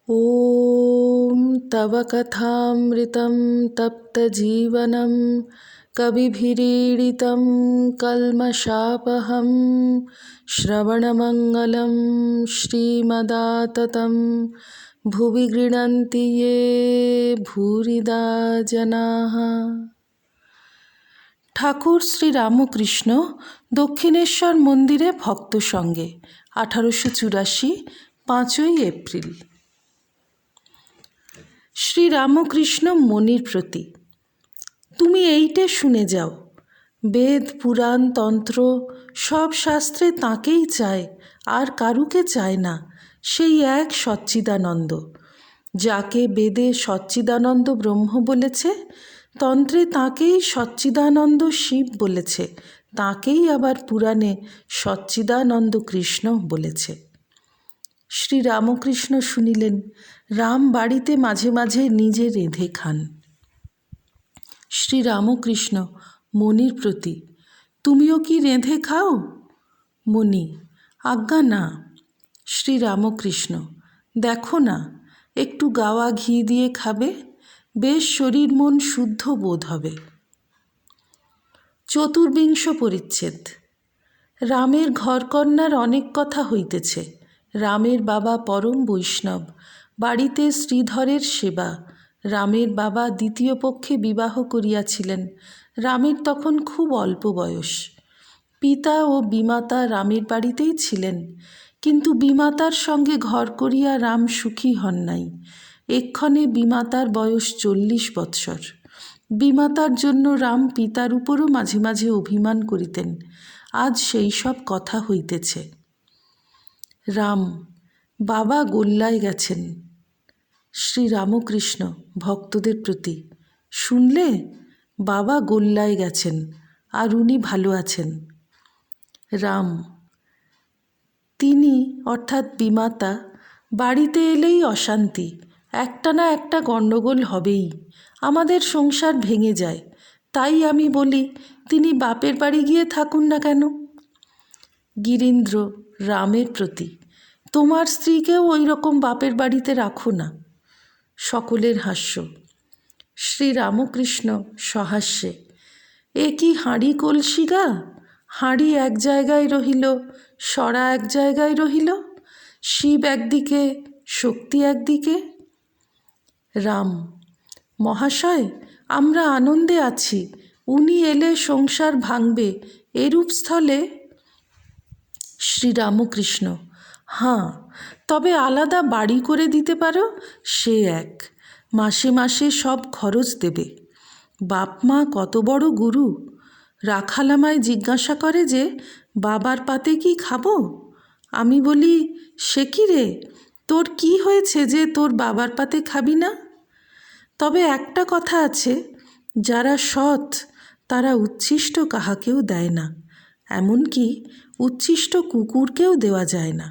ॐ तव कथामृतं तप्तजीवनं कविभिरीडितं कल्मषापहं श्रवणमङ्गलं श्रीमदाततं भुवि गृह्णन्ति ये भूरिदा जनाः। ঠাকুর শ্রী রামকৃষ্ণ দক্ষিণেশ্বর মন্দিরে ভক্ত সঙ্গে 1884 5ই এপ্রিল। শ্রী রামকৃষ্ণ মনির প্রতি। তুমি এইটে শুনে যাও, বেদ পুরাণ তন্ত্র সব শাস্ত্রে তাঁকেই চায়, আর কারুকে চায় না। সেই এক সচ্চিদানন্দ, যাকে বেদে সচ্চিদানন্দ ব্রহ্ম বলেছে, তন্ত্রে তাঁকেই সচ্চিদানন্দ শিব বলেছে, তাঁকেই আবার পুরাণে সচ্চিদানন্দ কৃষ্ণ বলেছে। শ্রী রামকৃষ্ণ শুনিলেন, রাম বাড়িতে মাঝে মাঝে নিজে রেঁধে খান। শ্রী রামকৃষ্ণ মনির প্রতি। তুমিও কি রেঁধে খাও? মনি: আজ্ঞা না। শ্রী রামকৃষ্ণ: দেখো না, একটু গাওয়া ঘি দিয়ে খাবে, বেশ শরীর মন শুদ্ধ বোধ হবে। ৪৪ পরিচ্ছেদ। রামের ঘরকন্যার অনেক কথা হইতেছে। রামের বাবা পরম বৈষ্ণব, বাড়িতে শ্রীধরের সেবা। রামের বাবা দ্বিতীয় পক্ষে বিবাহ করিয়াছিলেন। রামের তখন খুব অল্প বয়স। পিতা ও বিমাতা রামের বাড়িতেই ছিলেন, কিন্তু বিমাতার সঙ্গে ঘর করিয়া রাম সুখী হন নাই। এক্ষণে বিমাতার বয়স 40 বৎসর। বিমাতার জন্য রাম পিতার উপরও মাঝে মাঝে অভিমান করিতেন। আজ সেই সব কথা হইতেছে। রাম: বাবা গোল্লায় গেছেন। শ্রী রামকৃষ্ণ ভক্তদের প্রতি। শুনলে, বাবা গোল্লায় গেছেন, আর উনি ভালো আছেন। রাম: তিনি অর্থাৎ বিমাতা বাড়িতে এলেই অশান্তি, একটা না একটা গণ্ডগোল হবেই, আমাদের সংসার ভেঙে যায়। তাই আমি বলি, তিনি বাপের বাড়ি গিয়ে থাকুন না কেন? গিরীন্দ্র রামের প্রতি। তোমার স্ত্রীকেও ওই রকম বাপের বাড়িতে রাখো না। সকলের হাস্য। শ্রী রামকৃষ্ণ সহাস্যে। এ কি হাঁড়ি কলসি গা? হাঁড়ি এক জায়গায় রহিল, সরা এক জায়গায় রহিল, শিব একদিকে, শক্তি একদিকে। রাম: মহাশয়, আমরা আনন্দে আছি, উনি এলে সংসার ভাঙবে, এরূপ স্থলে। শ্রী রামকৃষ্ণ: হাঁ, তবে আলাদা বাড়ি করে দিতে পারো, সে এক। মাসে মাসে সব খরচ দেবে। বাপ মা কত বড় গুরু। রাখাল আমায় জিজ্ঞাসা করে যে, বাবার পাতে কি খাবো? আমি বলি, সে কি রে, তোর কি হয়েছে যে তোর বাবার পাতে খাবি না? তবে একটা কথা আছে, যারা সৎ তারা উচ্ছিষ্ট কাহাকেও দেয় না, এমনকি উচ্ছিষ্ট কুকুরকেও দেওয়া যায় না।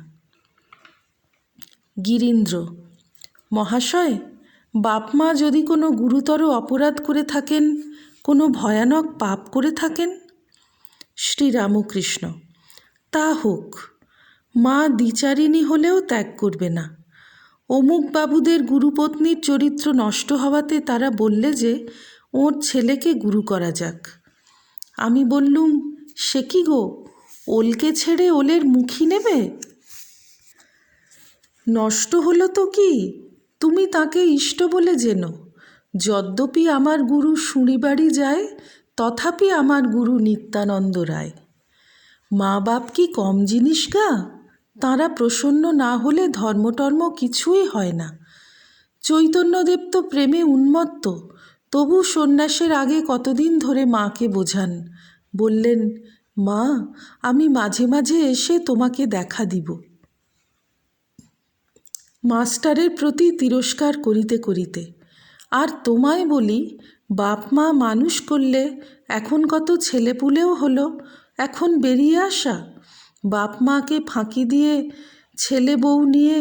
গিরীন্দ্র: মহাশয়, বাপ মা যদি কোনো গুরুতর অপরাধ করে থাকেন, কোনো ভয়ানক পাপ করে থাকেন? শ্রী রামকৃষ্ণ: তা হোক, মা দ্বিচারিণী হলেও ত্যাগ করবে না। অমুক বাবুদের গুরুপত্নীর চরিত্র নষ্ট হওয়াতে তারা বললে যে ওর ছেলেকে গুরু করা যাক। আমি বললুম, সে কি গো, ওলকে ছেড়ে ওলের মুখী নেবে? নষ্ট হলো তো কি, তুমি তাকে ইষ্ট বলে জেনো। যদ্যপি আমার গুরু শুঁড়িবাড়ি যায়, তথাপি আমার গুরু নিত্যানন্দ রায়। মা বাপ কি কম জিনিস গা? তাঁরা প্রসন্ন না হলে ধর্মটর্ম কিছুই হয় না। চৈতন্যদেব তো প্রেমে উন্মত্ত, তবু সন্ন্যাসের আগে কতদিন ধরে মাকে বোঝান। বললেন, মা, আমি মাঝে মাঝে এসে তোমাকে দেখা দিব। মাস্টারের প্রতি তিরস্কার করিতে করিতে। আর তোমায় বলি, বাপ মা মানুষ করলে, এখন কত ছেলেপুলেও হলো, এখন বেরিয়ে আসা। বাপ মাকে ফাঁকি দিয়ে ছেলে বউ নিয়ে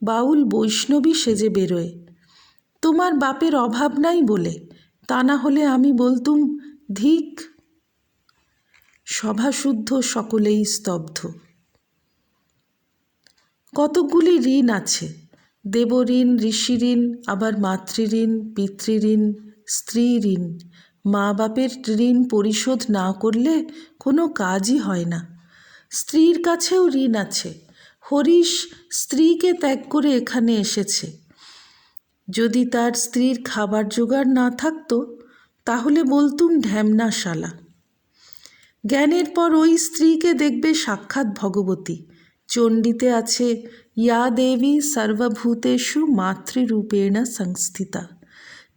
বাউল বৈষ্ণবী সেজে বেরোয়। তোমার বাপের অভাব নাই বলে, তা না হলে আমি বলতুম, ধিক। সভাশুদ্ধ সকলেই স্তব্ধ। কতকগুলি ঋণ আছে, দেবঋণ, ঋষিঋণ, আবার মাতৃঋণ, পিতৃঋণ, স্ত্রী ঋণ। মা বাপের ঋণ পরিশোধ না করলে কোনো কাজই হয় না। স্ত্রীর কাছেও ঋণ আছে। হরিশ স্ত্রীকে ত্যাগ করে এখানে এসেছে। যদি তার স্ত্রীর খাবার জোগাড় না থাকতো তাহলে বলতুম ঢ্যামনা শালা। জ্ঞানের পর ওই স্ত্রীকে দেখবে সাক্ষাৎ ভগবতী। চণ্ডীতে আছে, ইয়া দেবী সর্বভূতেষু মাতৃরূপেণ সংস্থিতা।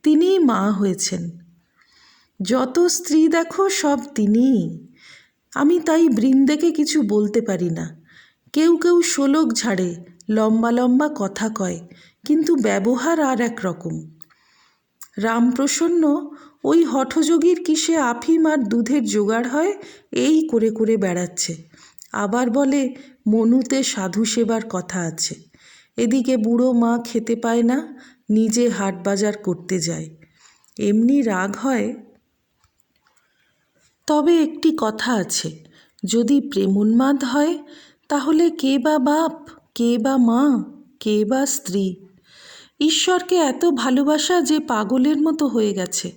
তিনিই মা হয়েছেন। যত স্ত্রী দেখো সব তিনিই। আমি তাই বৃন্দেকে কিছু বলতে পারি না। কেউ কেউ শোলক ঝাড়ে, লম্বা লম্বা কথা কয়, কিন্তু ব্যবহার আর এক রকম। রামপ্রসন্ন ওই হঠযোগীর কিসে আফিম আর দুধের জোগাড় হয় এই করে করে বেড়াচ্ছে। আবার বলে মনুতে সাধু সেবার কথা আছে। এদিকে বুড়ো মা খেতে পায় না, নিজে হাট বাজার করতে যায়। এমনি রাগ হয়। তবে একটি কথা আছে, যদি প্রেমোন্মাদ হয় তাহলে কে বা বাপ, কে বা মা, কে বা স্ত্রী। ঈশ্বরকে এত ভালোবাসা যে পাগলের মতো হয়ে গেছে।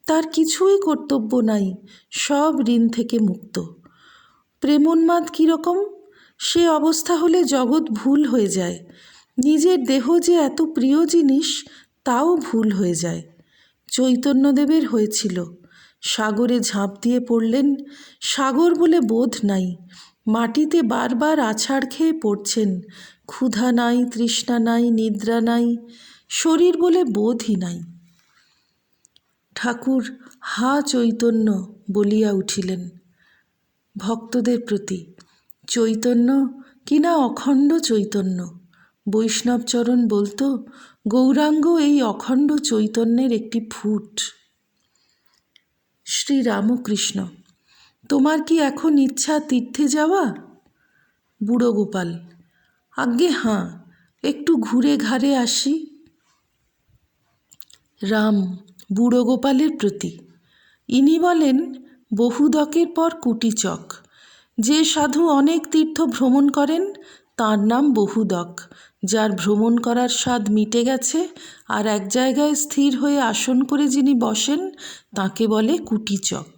তার কিছুই কর্তব্য নাই, সব ঋণ থেকে মুক্ত। প্রেমোন্মাদ কীরকম? সে অবস্থা হলে জগৎ ভুল হয়ে যায়। নিজের দেহ যে এত প্রিয় জিনিস তাও ভুল হয়ে যায়। চৈতন্যদেবের হয়েছিল। সাগরে ঝাঁপ দিয়ে পড়লেন, সাগর বলে বোধ নাই। মাটিতে বারবার আছাড় খেয়ে পড়ছেন। ক্ষুধা নাই, তৃষ্ণা নাই, নিদ্রা নাই, শরীর বলে বোধই নাই। ঠাকুর হা চৈতন্য বলিয়া উঠিলেন ভক্তদের প্রতি। চৈতন্য কিনা অখণ্ড চৈতন্য। বৈষ্ণবচরণ বলতো, গৌরাঙ্গ এই অখণ্ড চৈতন্যের একটি ফুট। শ্রী রামকৃষ্ণ, তোমার কি এখন ইচ্ছা তীর্থে যাওয়া? বুড়ো গোপাল, আজ্ঞে হাঁ, একটু ঘুরে ঘাড়ে আসি। রাম বুড়ো গোপালের প্রতি। ইনি বলেন, বহুদকের পর কুটিচক। যে সাধু অনেক তীর্থ ভ্রমণ করেন তার নাম বহুদক। যার ভ্রমণ করার স্বাদ মিটে গেছে আর এক জায়গায় স্থির হয়ে আসন করে যিনি বসেন তাকে বলে কুটিচক।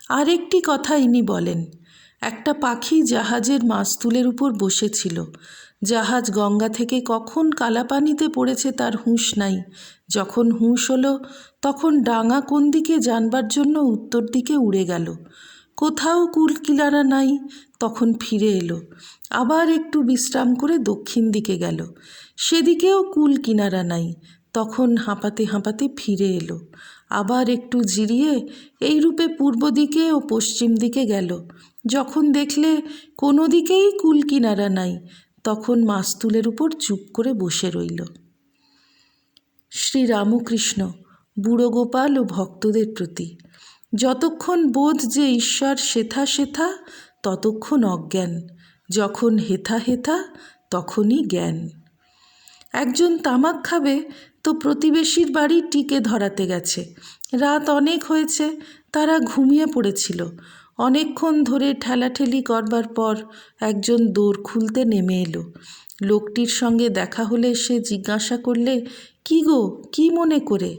আর একটি কথা ইনি বলেন, একটা পাখি জাহাজের মাস্তুলের উপর বসেছিল। জাহাজ গঙ্গা থেকে কখন কালাপানিতে পড়েছে তার হুঁশ নাই। যখন হুঁশ হলো তখন ডাঙা কোন দিকে জানবার জন্য উত্তর দিকে উড়ে গেল। কোথাও কুল কিনারা নাই, তখন ফিরে এলো। আবার একটু বিশ্রাম করে দক্ষিণ দিকে গেল, সেদিকেও কুল কিনারা নাই, তখন হাঁপাতে হাঁপাতে ফিরে এলো। আবার একটু জিরিয়ে এই রূপে পূর্ব দিকে ও পশ্চিম দিকে গেল। যখন দেখলে কোনো দিকেই কুল কিনারা নাই, তখন মাস্তুলের উপর চুপ করে বসে রইল। শ্রী রামকৃষ্ণ বুড়ো গোপাল ও ভক্তদের প্রতি। যতক্ষণ বোধ যে ঈশ্বর সেথা সেথা, ততক্ষণ অজ্ঞান। যখন হেথা হেথা, তখনই জ্ঞান। একজন তামাক খাবে তো প্রতিবেশীর বাড়ি টিকে ধরাতে গেছে। রাত অনেক হয়েছে, তারা ঘুমিয়ে পড়েছিল। অনেকক্ষণ ধরে ঠেলাঠেলি করবার পর একজন দোর খুলতে নেমে এলো। লোকটির সঙ্গে দেখা হলে সে জিজ্ঞাসা করলে, কি গো, কি মনে করে?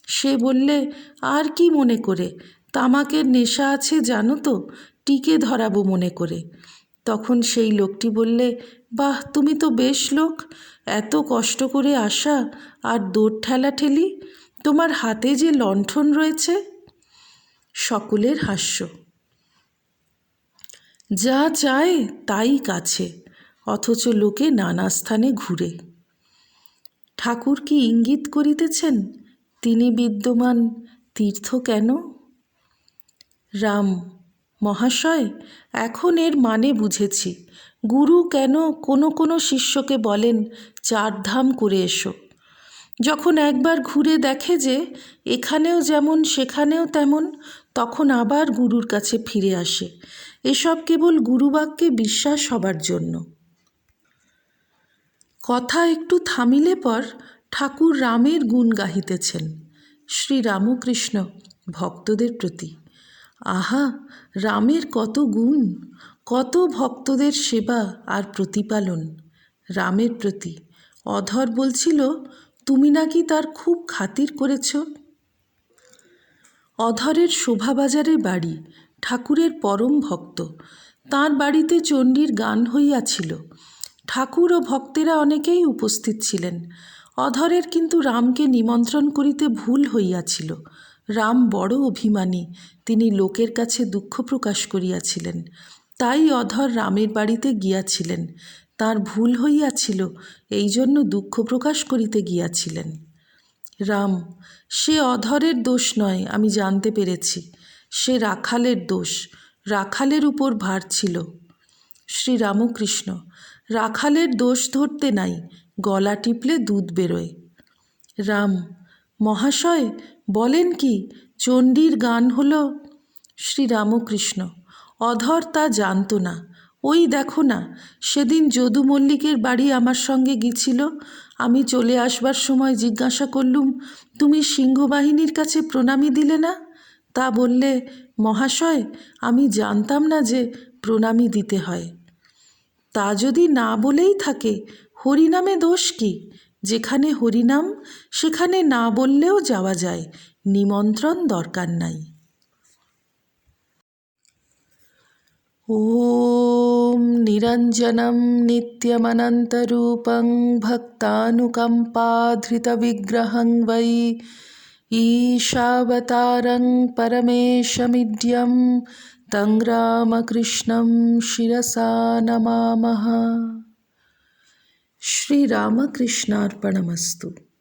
সে বললে, আর কি মনে করে, তামাকের নেশা আছে জানো তো, টিকে ধরাবো মনে করে। তখন সেই লোকটি বললে, বাহ, তুমি তো বেশ লোক, এত কষ্ট করে আসা আর দৌড় ঠেলাঠেলি, তোমার হাতে যে লণ্ঠন রয়েছে। সকলের হাস্য। যা চায় তাই কাছে, অথচ লোকে নানা স্থানে ঘুরে। ঠাকুর কি ইঙ্গিত করিতেছেন, তিনি বিদ্যমান, তীর্থ কেন? রাম, মহাশয়, এখন এর মানে বুঝেছি। গুরু কেন কোনো কোনো শিষ্যকে বলেন 4 ধাম করে এসো। যখন একবার ঘুরে দেখে যে এখানেও যেমন সেখানেও তেমন, তখন আবার গুরুর কাছে ফিরে আসে। এসব কেবল গুরুবাক্যে বিশ্বাস হবার জন্য। কথা একটু থামিলে পর ঠাকুর রামের গুণ গাহিতেছেন। শ্রী রামকৃষ্ণ ভক্তদের প্রতি। আহা, রামের কত গুণ, কত ভক্তদের সেবা আর প্রতিপালন। রামের প্রতি অধর বলছিল তুমি নাকি তার খুব খাতির করেছ। অধরের শোভাবাজারে বাড়ি, ঠাকুরের পরম ভক্ত। তাঁর বাড়িতে চণ্ডীর গান হইয়াছিল। ঠাকুর ও ভক্তেরা অনেকেই উপস্থিত ছিলেন। অধরের কিন্তু রামকে নিমন্ত্রণ করিতে ভুল হইয়াছিল। রাম বড় অভিমানী, তিনি লোকের কাছে দুঃখ প্রকাশ করিয়াছিলেন। তাই অধর রামের বাড়িতে গিয়াছিলেন। তার ভুল হইয়াছিল, এই জন্য দুঃখ প্রকাশ করিতে গিয়াছিলেন। রাম, সে অধরের দোষ নয়, আমি জানতে পেরেছি। সে রাখালের দোষ, রাখালের উপর ভার ছিল। শ্রীরামকৃষ্ণ, রাখালের দোষ ধরতে নাই, গলা টিপলে দুধ বেরোয়। রাম, মহাশয় বলেন কি, চণ্ডীর গান হলো? শ্রীরামকৃষ্ণ, অধর তা জানত না। ওই দেখো না, সেদিন যদু মল্লিকের বাড়ি আমার সঙ্গে গিয়েছিল। আমি চলে আসবার সময় জিজ্ঞাসা করলুম, তুমি সিংহবাহিনীর কাছে প্রণামী দিলে না? তা বললে, মহাশয় আমি জানতাম না যে প্রণামী দিতে হয়। তা যদি না বলেই থাকে, হরিনামে দোষ কি? যেখানে হরিনাম সেখানে না বললেও যাওয়া যায়, নিমন্ত্রণ দরকার নাই। ওম নিরঞ্জনম নিত্যমনন্তরূপং ভক্তানুকম্পাধৃতবিগ্রহং বৈ ঈশাবতারং পরমেশমিড্যম তং রামকৃষ্ণং শিরসা নমামঃ। শ্রীরামকৃষ্ণার্পণমস্তু।